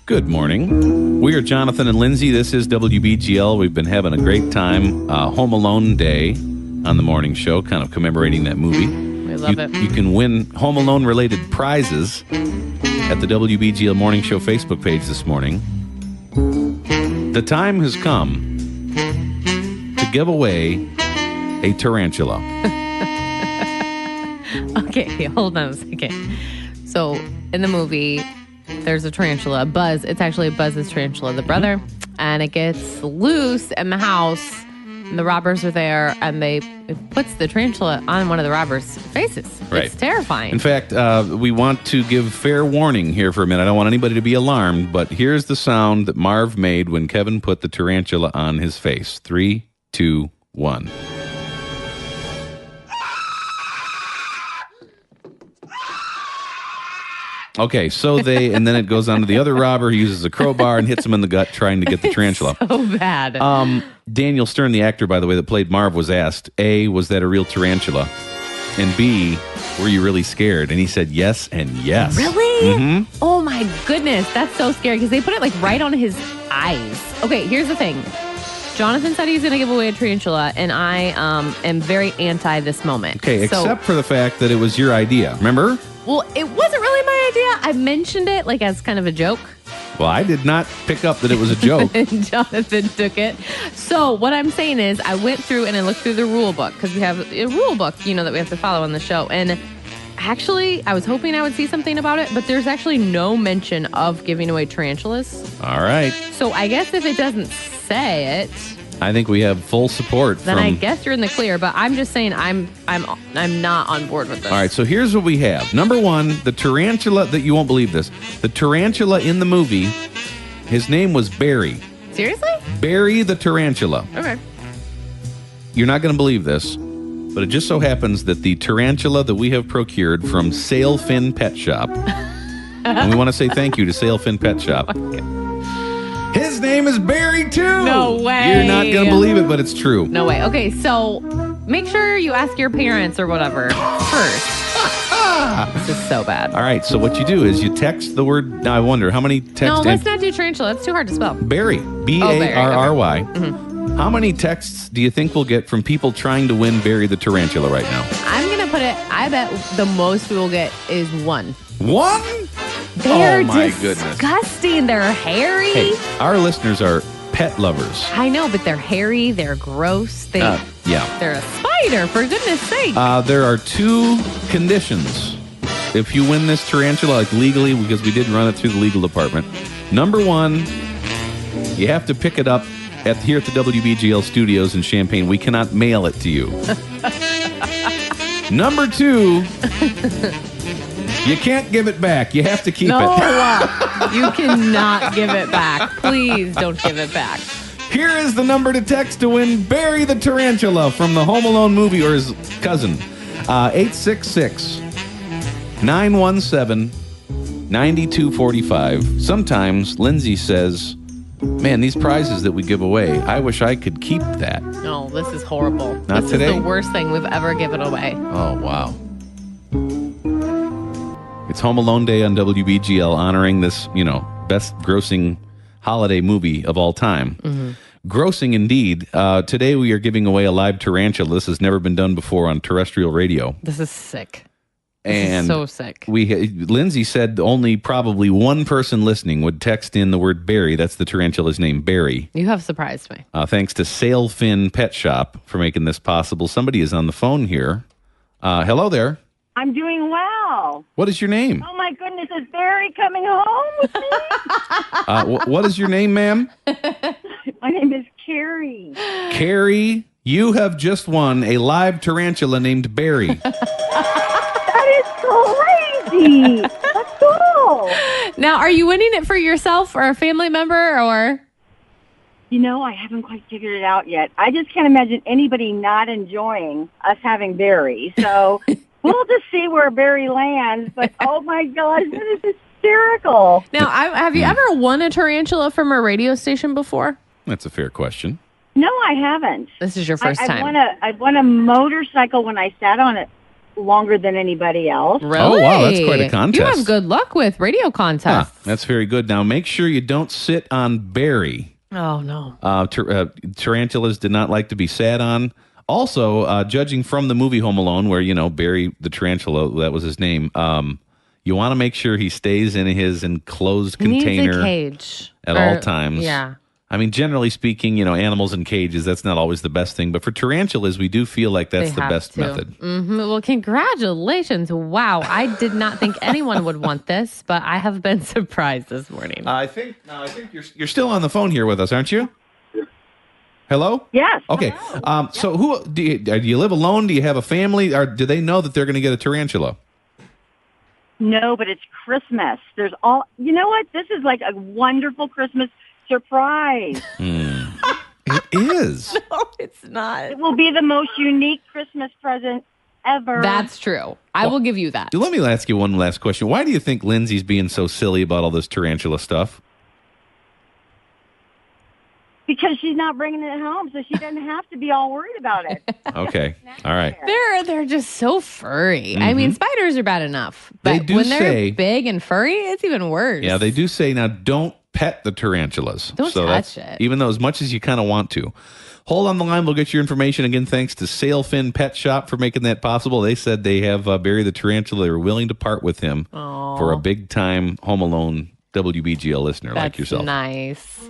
Good morning. We are Johnathon and Lindsey. This is WBGL. We've been having a great time. Home Alone Day on the morning show, kind of commemorating that movie. We love it. You can win Home Alone related prizes at the WBGL Morning Show Facebook page this morning. The time has come to give away a tarantula. Okay, hold on a second. So, in the movie, there's a tarantula, Buzz. It's actually Buzz's tarantula, the brother. And it gets loose in the house. And the robbers are there, and it puts the tarantula on one of the robbers' faces. Right. It's terrifying. In fact, we want to give fair warning here for a minute. I don't want anybody to be alarmed, but here's the sound that Marv made when Kevin put the tarantula on his face. 3, 2, 1. Okay, so and then it goes on to the other robber. He uses a crowbar and hits him in the gut trying to get the tarantula. So bad. Daniel Stern, the actor, by the way, that played Marv, was asked, A, was that a real tarantula? And B, were you really scared? And he said yes and yes. Really? Mm-hmm. Oh my goodness, that's so scary because they put it like right on his eyes. Okay, here's the thing. Jonathan said he's going to give away a tarantula, and I am very anti this moment. Okay, except for the fact that it was your idea. Remember? Well, it wasn't really my idea. I mentioned it like as kind of a joke. Well, I did not pick up that it was a joke. And Jonathan took it. So what I'm saying is I went through and I looked through the rule book because we have a rule book, that we have to follow on the show. And actually, I was hoping I would see something about it, but there's actually no mention of giving away tarantulas. All right. So I guess if it doesn't say it, I think we have full support. Then I guess you're in the clear. But I'm just saying I'm not on board with this. All right, so here's what we have. Number one, the tarantula that you won't believe this. The tarantula in the movie, his name was Barry. Seriously? Barry the tarantula. Okay. You're not going to believe this, but it just so happens that the tarantula that we have procured from Sailfin Pet Shop, and we want to say thank you to Sailfin Pet Shop. His name is Barry, too. No way. You're not going to believe it, but it's true. No way. Okay, so make sure you ask your parents or whatever first. This is so bad. All right, so what you do is you text the word. Now, I wonder, how many texts? No, let's not do tarantula. It's too hard to spell. Barry. B-A-R-R-Y. Mm-hmm. How many texts do you think we'll get from people trying to win Barry the tarantula right now? I'm going to put it, I bet the most we will get is 1. 1? They're goodness. Disgusting. They're hairy. Hey, our listeners are pet lovers. I know, but they're hairy. They're gross. They're a spider, for goodness sake. There are 2 conditions if you win this tarantula, like legally, because we did run it through the legal department. Number 1, you have to pick it up here at the WBGL studios in Champaign. We cannot mail it to you. Number 2... You can't give it back. You have to keep it. No, you cannot give it back. Please don't give it back. Here is the number to text to win Barry the Tarantula from the Home Alone movie, or his cousin. 866-917-9245. Sometimes Lindsay says, man, these prizes that we give away, I wish I could keep that. No, this is horrible. Not this today. This is the worst thing we've ever given away. Oh, wow. It's Home Alone Day on WBGL, honoring this, best grossing holiday movie of all time. Mm-hmm. Grossing indeed. Today we are giving away a live tarantula. This has never been done before on terrestrial radio. This is sick. And so sick. Lindsay said only probably one person listening would text in the word Barry. That's the tarantula's name, Barry. You have surprised me. Thanks to Sailfin Pet Shop for making this possible. Somebody is on the phone here. Hello there. I'm doing well. What is your name? Oh, my goodness. Is Barry coming home with me? What is your name, ma'am? My name is Carrie. Carrie, you have just won a live tarantula named Barry. That is crazy. That's cool. Now, are you winning it for yourself or a family member or? I haven't quite figured it out yet. I just can't imagine anybody not enjoying us having Barry. So we'll just see where Barry lands. But, oh, my gosh, this is hysterical. Now, have you ever won a tarantula from a radio station before? That's a fair question. No, I haven't. This is your first time. I won a motorcycle when I sat on it longer than anybody else. Really? Oh, wow, that's quite a You contest. have good luck with radio Huh, contests. that's very good. Now, make sure you don't sit on Barry. Oh, no. Tarantulas did not like to be sat on. Also, judging from the movie Home Alone, where, Barry the tarantula, that was his name, you want to make sure he stays in his enclosed container Needs a cage. at all times. Yeah. I mean, generally speaking, animals in cages, that's not always the best thing. But for tarantulas, we do feel like that's They the have best to. method. Mm-hmm. Well, congratulations. Wow. I did not think anyone would want this, but I have been surprised this morning. I think you're still on the phone here with us, aren't you? Hello? Yes. Okay. Hello. So who do you live alone? Do you have a family? Or do they know that they're going to get a tarantula? No, but it's Christmas. There's all. You know what? This is like a wonderful Christmas surprise. It is. No, it's not. It will be the most unique Christmas present ever. That's true. I will give you that. Let me ask you one last question. Why do you think Lindsay's being so silly about all this tarantula stuff? because she's not bringing it home, so she doesn't have to be all worried about it. Okay. All right. They're just so furry. I mean, spiders are bad enough, but They do when they're say- big and furry, it's even worse. Yeah, they do say now don't pet the tarantulas. Don't touch that's, it. Even though as much as you kind of want to. Hold on the line. We'll get your information. Again, thanks to Sailfin Pet Shop for making that possible. They said they have Barry the Tarantula. They were willing to part with him for a big-time Home Alone WBGL listener like yourself. Nice.